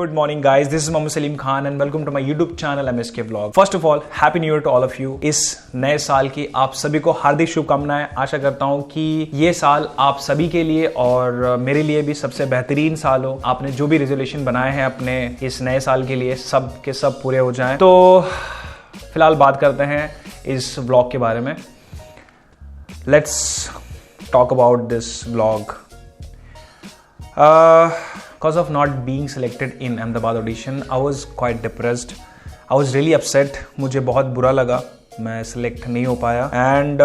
Good morning guys, this is Mohammed Salim Khan and welcome to my YouTube channel MSK Vlog. First of all, Happy New Year to all of you. इस नए साल की आप सभी को हार्दिक शुभकामनाएं। आशा करता हूं कि ये साल आप सभी के लिए और मेरे लिए भी सबसे बेहतरीन साल हो। आपने जो भी रेजोल्यूशन बनाए हैं अपने इस नए साल के लिए सब के सब पूरे हो जाएं। तो फिलहाल बात करते हैं इस व्लॉग के बारे में। Let's talk about this vlog. Because of not being selected in Ahmedabad audition, I was quite depressed. I was really upset. मुझे बहुत बुरा लगा मैं सिलेक्ट नहीं हो पाया एंड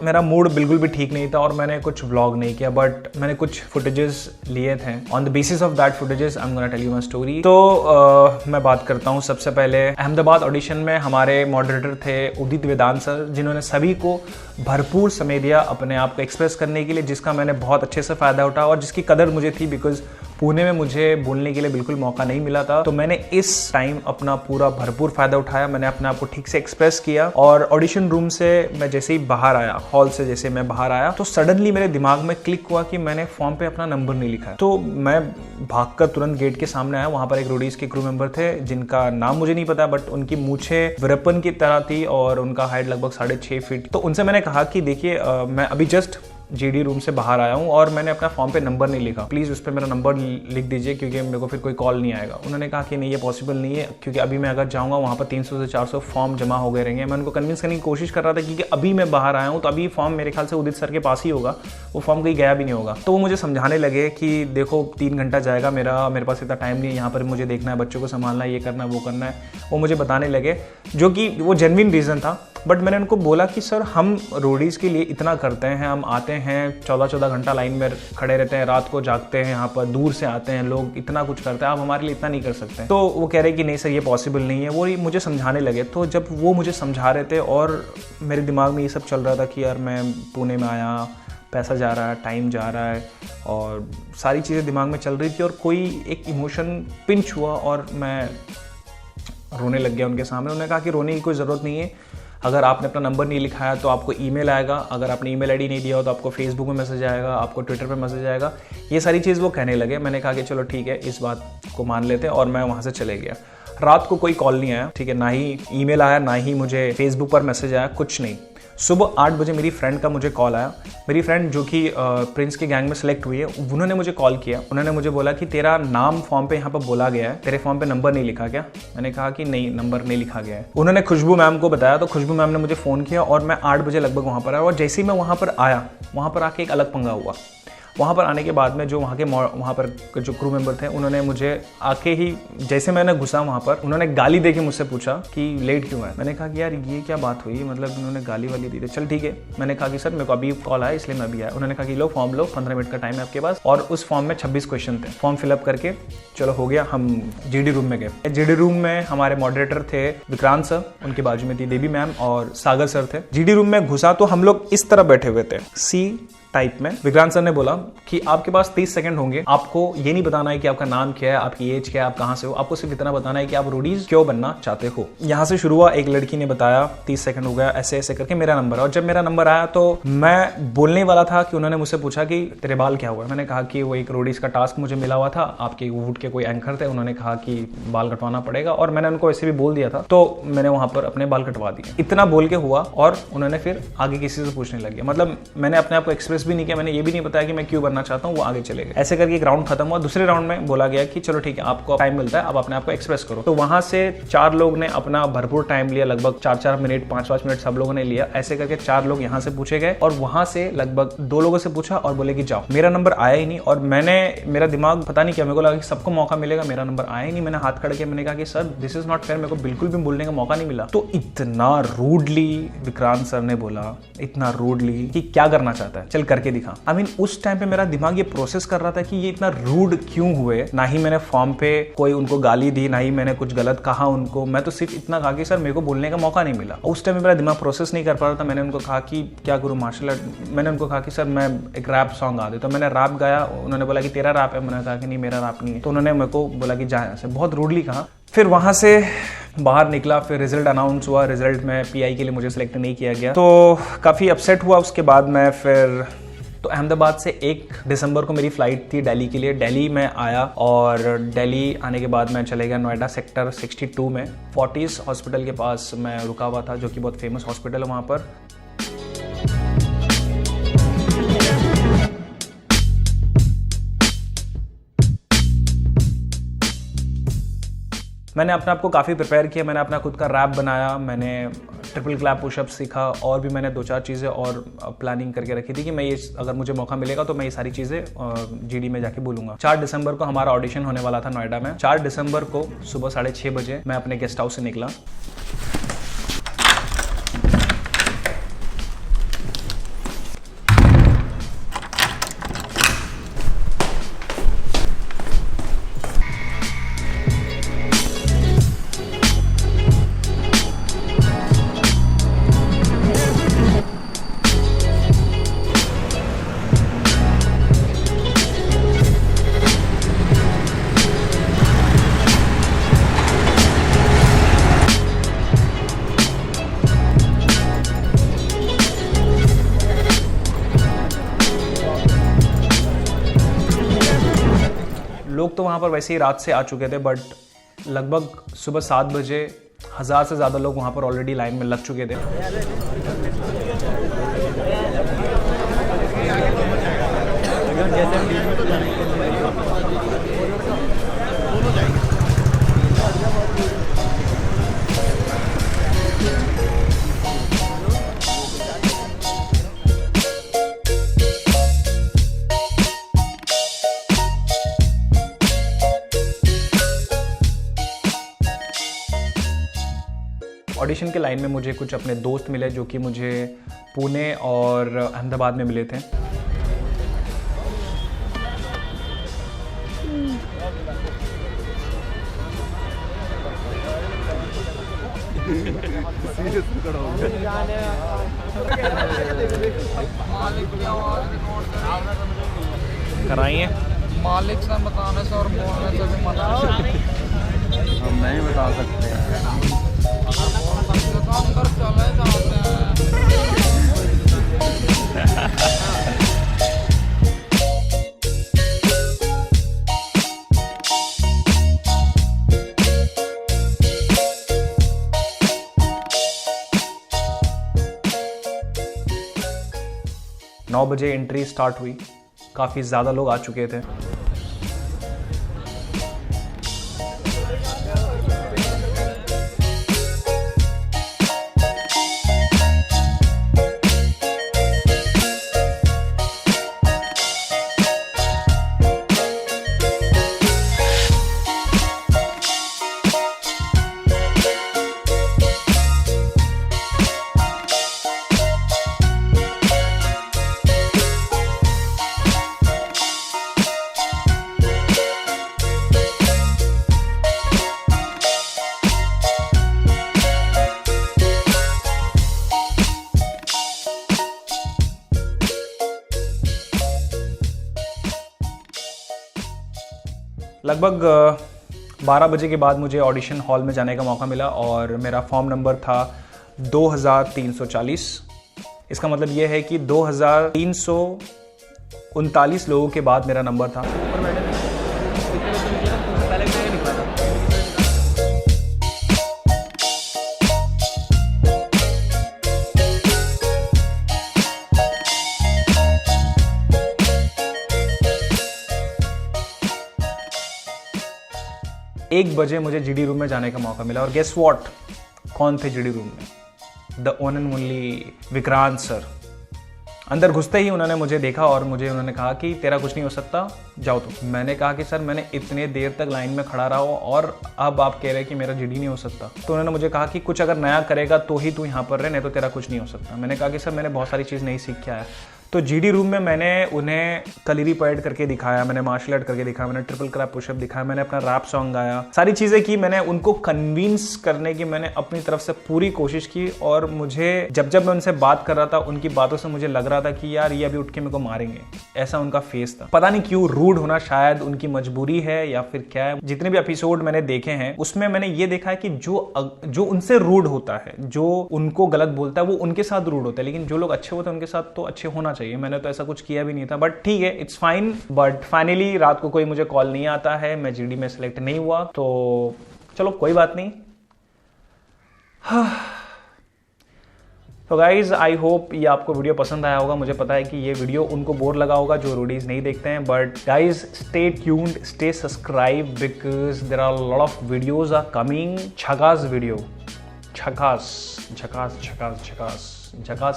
मेरा मूड बिल्कुल भी ठीक नहीं था और मैंने कुछ व्लॉग नहीं किया, बट मैंने कुछ फुटेजेस लिए थे। On the basis of that footages I am gonna tell you my story. तो मैं बात करता हूँ सबसे पहले अहमदाबाद ऑडिशन में हमारे मॉडरेटर थे उदित वेदांत सर, जिन्होंने सभी को भरपूर समय दिया अपने आप को एक्सप्रेस करने के लिए, जिसका मैंने बहुत अच्छे से फ़ायदा उठाया और जिसकी कदर मुझे थी बिकॉज पुणे में मुझे बोलने के लिए बिल्कुल मौका नहीं मिला था। तो मैंने इस टाइम अपना पूरा भरपूर फायदा उठाया, मैंने अपने आप को ठीक से एक्सप्रेस किया और ऑडिशन रूम से मैं जैसे ही बाहर आया, हॉल से जैसे मैं बाहर आया तो सडनली मेरे दिमाग में क्लिक हुआ कि मैंने फॉर्म पे अपना नंबर नहीं लिखा है। तो मैं भागकर तुरंत गेट के सामने आया। वहां पर एक रोडीज के क्रू मेंबर थे जिनका नाम मुझे नहीं पता, बट उनकी मूछे वीरप्पन की तरह थी और उनका हाइट लगभग 6.5 फीट। तो उनसे मैंने कहा कि देखिए मैं अभी जस्ट जीडी रूम से बाहर आया हूँ और मैंने अपना फॉर्म पे नंबर नहीं लिखा, प्लीज़ उस पर मेरा नंबर लिख दीजिए क्योंकि मेरे को फिर कोई कॉल नहीं आएगा। उन्होंने कहा कि नहीं, ये पॉसिबल नहीं है क्योंकि अभी मैं अगर जाऊँगा वहाँ पर 300 से 400 फॉर्म जमा हो गए रहेंगे। मैं उनको कन्विंस करने की कोशिश कर रहा था क्योंकि अभी मैं बाहर आया हूँ तो अभी फॉर्म मेरे ख्याल से उदित सर के पास ही होगा, वो फॉर्म कहीं गया भी नहीं होगा। तो वो मुझे समझाने लगे कि देखो 3 घंटा जाएगा मेरे पास इतना टाइम नहीं है, यहाँ पर मुझे देखना है, बच्चों को संभालना है, ये करना है, वो करना है। वो मुझे बताने लगे जो कि वो जेन्युइन रीज़न था, बट मैंने उनको बोला कि सर हम रोडीज़ के लिए इतना करते हैं, हम आते हैं 14-14 घंटा लाइन में खड़े रहते हैं, रात को जागते हैं, यहाँ पर दूर से आते हैं लोग, इतना कुछ करते हैं, आप हमारे लिए इतना नहीं कर सकते। तो वो कह रहे कि नहीं सर ये पॉसिबल नहीं है। वो मुझे समझाने लगे। तो जब वो मुझे समझा रहे थे और मेरे दिमाग में ये सब चल रहा था कि यार मैं पुणे में आया, पैसा जा रहा है, टाइम जा रहा है और सारी चीज़ें दिमाग में चल रही थी और कोई एक इमोशन पिंच हुआ और मैं रोने लग गया उनके सामने। उन्होंने कहा कि रोने की कोई ज़रूरत नहीं है, अगर आपने अपना नंबर नहीं लिखा है तो आपको ईमेल आएगा, अगर आपने ईमेल आईडी नहीं दिया हो तो आपको फेसबुक में मैसेज आएगा, आपको ट्विटर पे मैसेज आएगा। ये सारी चीज़ वो कहने लगे। मैंने कहा कि चलो ठीक है, इस बात को मान लेते हैं और मैं वहाँ से चले गया। रात को कोई कॉल नहीं आया, ठीक है, ना ही ईमेल आया, ना ही मुझे फेसबुक पर मैसेज आया, कुछ नहीं। सुबह 8 बजे मेरी फ्रेंड का मुझे कॉल आया। मेरी फ्रेंड जो कि प्रिंस के गैंग में सेलेक्ट हुई है, उन्होंने मुझे कॉल किया। उन्होंने मुझे बोला कि तेरा नाम फॉर्म पे यहाँ पर बोला गया है, तेरे फॉर्म पे नंबर नहीं लिखा क्या? मैंने कहा कि नहीं, नंबर नहीं लिखा गया है। उन्होंने खुशबू मैम को बताया तो खुशबू मैम ने मुझे फ़ोन किया और मैं 8 बजे लगभग वहाँ पर आया और जैसे ही मैं वहाँ पर आया, वहाँ पर आके एक अलग पंगा हुआ। वहाँ पर आने के बाद में जो वहाँ पर जो क्रू मेंबर थे उन्होंने मुझे आके ही जैसे मैंने घुसा वहाँ पर, उन्होंने गाली दे के मुझसे पूछा कि लेट क्यों है। मैंने कहा कि यार ये क्या बात हुई, मतलब उन्होंने गाली वाली दी थी। चल ठीक है, मैंने कहा कि सर मेरे को अभी कॉल आया इसलिए मैं अभी आया। उन्होंने कहा कि लो फॉर्म लो, 15 मिनट का टाइम है आपके पास। और उस फॉर्म में 26 क्वेश्चन थे। फॉर्म फिलअप करके चलो हो गया, हम जीडी रूम में गए। जीडी रूम में हमारे मॉडरेटर थे विक्रांत सर, उनके बाजू में थी देवी मैम और सागर सर थे। जीडी रूम में घुसा तो हम लोग इस तरह बैठे हुए थे, सी टाइप में। विक्रांत सर ने बोला कि आपके पास 30 सेकंड होंगे, आपको ये नहीं बताना है कि आपका नाम क्या है, आपकी एज क्या है, आप कहाँ से हो, आपको सिर्फ इतना बताना है कि आप रोडीज क्यों बनना चाहते हो। यहाँ से शुरू हुआ, एक लड़की ने बताया 30 सेकंड हो गया, ऐसे ऐसे करके मेरा नंबर। और जब मेरा नंबर आया तो मैं बोलने वाला था कि उन्होंने मुझसे पूछा कि तेरे बाल क्या हुआ है। मैंने कहा कि वो एक रोडीज का टास्क मुझे मिला हुआ था, आपके वुड के कोई एंकर थे, उन्होंने कहा कि बाल कटवाना पड़ेगा और मैंने उनको ऐसे भी बोल दिया था, तो मैंने वहां पर अपने बाल कटवा दिए। इतना बोल के हुआ और उन्होंने फिर आगे किसी से पूछने लगे। मतलब मैंने अपने आप को एक्सप्रेस भी नहीं किया, मैंने ये भी नहीं बताया कि मैं क्यों बनना चाहता हूँ, वो आगे चले गए। ऐसे करके एक राउंड खत्म हुआ। दूसरे राउंड में बोला गया कि चलो ठीक है, आपको टाइम मिलता है, आप अपने आप को एक्सप्रेस करो। तो वहां से 4 लोग ने अपना भरपूर टाइम लिया, लगभग 4-4 मिनट 5-5 मिनट सब लोगों ने लिया। ऐसे करके 4 लोग यहाँ से पूछे गए और वहां से लगभग 2 लोगों से पूछा और बोले कि जाओ। मेरा नंबर आया ही नहीं और मेरा दिमाग पता नहीं क्या, मेरे को लगा कि सबको मौका मिलेगा, मेरा नंबर आया ही नहीं। मैंने हाथ खड़े किया, मैंने कहा कि sir this is not fair, मेरे को बिल्कुल भी बोलने का मौका नहीं मिला। तो इतना रूडली विक्रांत सर ने बोला, इतना रूडली कि क्या करना चाहता है, चल करके दिखा। आई मीन उस टाइम पे मेरा दिमाग ये प्रोसेस कर रहा था कि ये इतना रूड क्यों हुए। ना ही मैंने फॉर्म पे कोई उनको गाली दी, ना ही मैंने कुछ गलत कहा उनको, मैं तो सिर्फ इतना कहा कि सर मेरे को बोलने का मौका नहीं मिला। उस टाइम में मेरा दिमाग प्रोसेस नहीं कर पा रहा था। मैंने उनको कहा कि क्या करूँ मार्शल आर्ट, मैंने उनको कहा कि सर मैं एक रैप सॉन्ग गा दे, तो मैंने रैप गाया। उन्होंने बोला कि तेरा रैप है, मैंने कहा कि नहीं मेरा रैप नहीं है। तो उन्होंने मेरे को बोला कि जा यहाँ से, बहुत रूडली कहा। फिर वहां से बाहर निकला, फिर रिजल्ट अनाउंस हुआ। रिजल्ट में पीआई के लिए मुझे सिलेक्ट नहीं किया गया, तो काफ़ी अपसेट हुआ। उसके बाद मैं फिर तो अहमदाबाद से 1 दिसंबर को मेरी फ्लाइट थी दिल्ली के लिए। दिल्ली में आया और दिल्ली आने के बाद मैं चले गया नोएडा सेक्टर 62 में फोर्टिस हॉस्पिटल के पास मैं रुका हुआ था, जो कि बहुत फेमस हॉस्पिटल है वहाँ पर। मैंने अपने आप को काफ़ी प्रिपेयर किया, मैंने अपना खुद का रैप बनाया, मैंने ट्रिपल क्लैप पुशअप सीखा और भी मैंने 2-4 चीज़ें और प्लानिंग करके रखी थी कि मैं ये अगर मुझे मौका मिलेगा तो मैं ये सारी चीज़ें जीडी में जाके बोलूँगा। 4 दिसंबर को हमारा ऑडिशन होने वाला था नोएडा में। 4 दिसंबर को सुबह 6:30 बजे मैं अपने गेस्ट हाउस से निकला। लोग तो वहाँ पर वैसे ही रात से आ चुके थे, बट लगभग सुबह 7 बजे 1000 से ज़्यादा लोग वहाँ पर ऑलरेडी लाइन में लग चुके थे। ऑडिशन के लाइन में मुझे कुछ अपने दोस्त मिले जो कि मुझे पुणे और अहमदाबाद में मिले थे। कराइए मालिक से बताने से और बोलने से भी मना हम नहीं बता सकते। अंदर चले जाते हैं। 9 बजे एंट्री स्टार्ट हुई, काफ़ी ज़्यादा लोग आ चुके थे। लगभग 12 बजे के बाद मुझे ऑडिशन हॉल में जाने का मौका मिला और मेरा फॉर्म नंबर था 2340। इसका मतलब ये है कि 2339 लोगों के बाद मेरा नंबर था। एक बजे मुझे जीडी रूम में जाने का मौका मिला और गेस व्हाट, कौन थे जीडी रूम में? The one and only Vikrant sir. अंदर घुसते ही उन्होंने मुझे देखा और मुझे उन्होंने कहा कि तेरा कुछ नहीं हो सकता, जाओ तुम। मैंने कहा कि सर मैंने इतने देर तक लाइन में खड़ा रहा हूँ और अब आप कह रहे हैं कि मेरा जीडी नहीं हो सकता। तो उन्होंने मुझे कहा कि कुछ अगर नया करेगा तो ही तू यहाँ पर रहे, नहीं तो तेरा कुछ नहीं हो सकता। मैंने कहा कि सर मैंने बहुत सारी चीज़ नहीं सीख के आया। तो जीडी रूम में मैंने उन्हें कलीरी पैड करके दिखाया, मैंने मार्शल आर्ट करके दिखाया, मैंने ट्रिपल क्रैप पुशअप दिखाया, मैंने अपना रैप सॉन्ग गाया, सारी चीज़ें की। मैंने उनको कन्विंस करने की मैंने अपनी तरफ से पूरी कोशिश की और मुझे जब मैं उनसे बात कर रहा था उनकी बातों से मुझे लग रहा था कि यार ये अभी उठ के मेरे को मारेंगे, ऐसा उनका फेस था। पता नहीं क्यों रूड होना, शायद उनकी मजबूरी है या फिर क्या है। जितने भी एपिसोड मैंने देखे हैं उसमें मैंने ये देखा है कि जो उनसे रूड होता है, जो उनको गलत बोलता है, वो उनके साथ रूड होता है, लेकिन जो लोग अच्छे होते हैं उनके साथ तो अच्छे होना चाहिए, मैंने तो ऐसा कुछ किया भी नहीं था, बट ठीक है, इट्स फाइन। बट फाइनली रात को कोई मुझे कॉल नहीं आता है, मैं जीडी में सिलेक्ट नहीं हुआ, तो चलो कोई बात नहीं। तो गाइज आई होप ये आपको वीडियो पसंद आया होगा। मुझे पता है कि ये वीडियो उनको बोर लगा होगा जो रोडीज नहीं देखते हैं, but guys stay tuned, stay subscribe, because there are lot of videos are coming. झकास वीडियो, झकास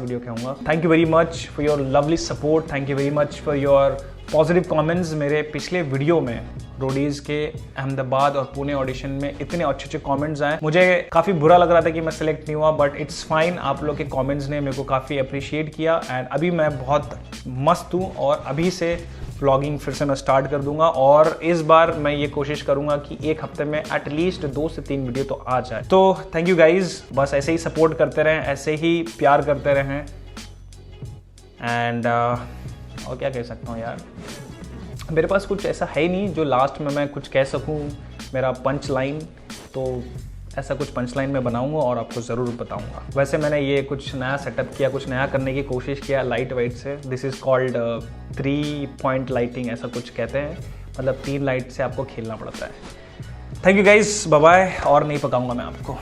वीडियो कहूँगा। Thank you very much for your lovely support, thank you very much for your positive comments. मेरे पिछले video में Roadies के अहमदाबाद और Pune audition में इतने अच्छे कमेंट्स आए, मुझे काफ़ी बुरा लग रहा था कि मैं सिलेक्ट नहीं हुआ, बट इट्स फाइन। आप लोग के कमेंट्स ने मेरे को काफ़ी अप्रिशिएट किया एंड अभी मैं बहुत मस्त हूँ और अभी से व्लॉगिंग फिर से मैं स्टार्ट कर दूंगा। और इस बार मैं ये कोशिश करूंगा कि एक हफ्ते में एटलीस्ट 2 से 3 वीडियो तो आ जाए। तो थैंक यू गाइज, बस ऐसे ही सपोर्ट करते रहें, ऐसे ही प्यार करते रहें एंड और क्या कह सकता हूँ यार, मेरे पास कुछ ऐसा है ही नहीं जो लास्ट में मैं कुछ कह सकूँ मेरा पंच लाइन, तो ऐसा कुछ पंच लाइन में बनाऊंगा और आपको ज़रूर बताऊंगा। वैसे मैंने ये कुछ नया सेटअप किया, कुछ नया करने की कोशिश किया लाइट वाइट से। This is called 3 point lighting, ऐसा कुछ कहते हैं, मतलब 3 लाइट से आपको खेलना पड़ता है। Thank you guys, bye bye, और नहीं पकाऊंगा मैं आपको।